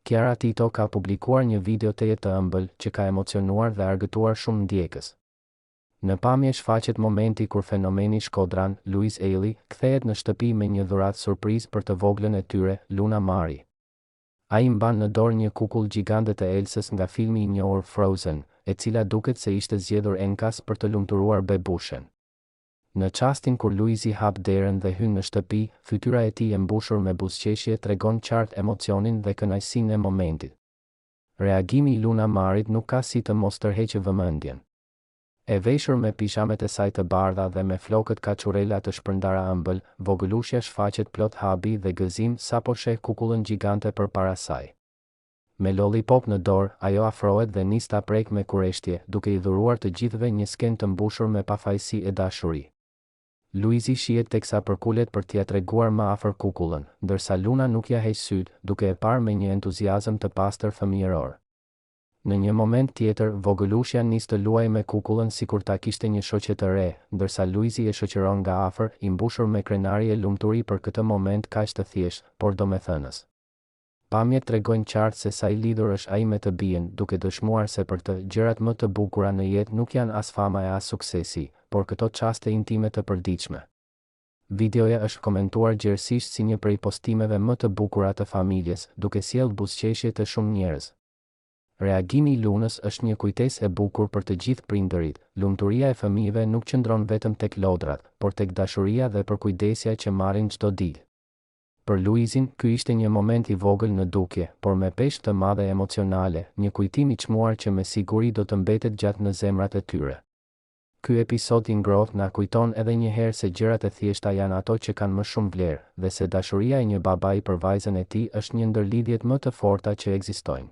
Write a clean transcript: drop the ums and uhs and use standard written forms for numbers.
Chiara Tito ka publikuar një video të jetë të ëmbël që ka emocionuar dhe argëtuar shumë ndjekës. Në pamje shfaqet momenti kur fenomeni shkodran, Louise Ailey, kthehet në shtëpi me një dhuratë surprizë për të voglën e tyre, Luna Mari. Ai mban në dorë një kukull gjigande të Elsës nga filmi i njohur Frozen, e cila duket se ishte zgjedhur enkas për të lumturuar bebushen. Në çastin kur Louise hap derën dhe hyn në shtëpi, fytyra e tij e mbushur me buzëqeshje tregon qartë emocionin dhe kënaqësinë e momentit. Reagimi i Luna Marit nuk ka si të mos tërheqë vëmendjen. E veshur me pishamet e saj të bardha dhe me flokët kaçurela të shpërndara ëmbël, vogëlushja shfaqet plot habi dhe gëzim sapo sheh kukullën gjigante përpara saj. Me lollipop në dorë, ajo afrohet dhe nis ta prek me kureshtje, duke i dhuruar të gjithëve një skenë të mbushur me pafajësi e dashuri. Louise shihet teksa përkulet për t'ia treguar më afër kukullën, ndërsa Luna nuk ja heq syt, duke e parë me një entuziazëm të pastër fëmijëror. Në një moment tjetër, vogëlushja nis të luajë me kukullën sikur ta kishte një shoqe të re, ndërsa Louise e shoqëron nga afër, i mbushur me krenarie lumturi për këtë moment kaq të thjeshtë, por domethënës. Pamjet tregojnë qartë se sa i lidhur është ai me të bien, duke dëshmuar se për të, gjërat më të bukura në jetë nuk janë as fama e as suksesi, por këto çaste intime të përditshme. Videoja është komentuar gjerësisht si një prej postimeve më të bukura të familjes, duke sjellë buzëqeshje të shumë njerëz. Reagimi i Lunës është një kujtesë e bukur për të gjithë prindërit. Lumturia e fëmijëve nuk qëndron vetëm tek lodrat, por tek dashuria dhe përkujdesja që marrin çdo ditë. Për Louisin, ky ishte një moment i vogël në dukje, por me peshë të madhe emocionale, një kujtim i çmuar që me siguri do të mbetet gjatë në zemrat e tyre. Ky episod i ngrohtë na kujton edhe një herë se gjërat e thjeshta janë ato që kanë më shumë vlerë, dhe se dashuria e një babai për vajzën e tij është një ndër lidhjet më të forta që ekzistojnë.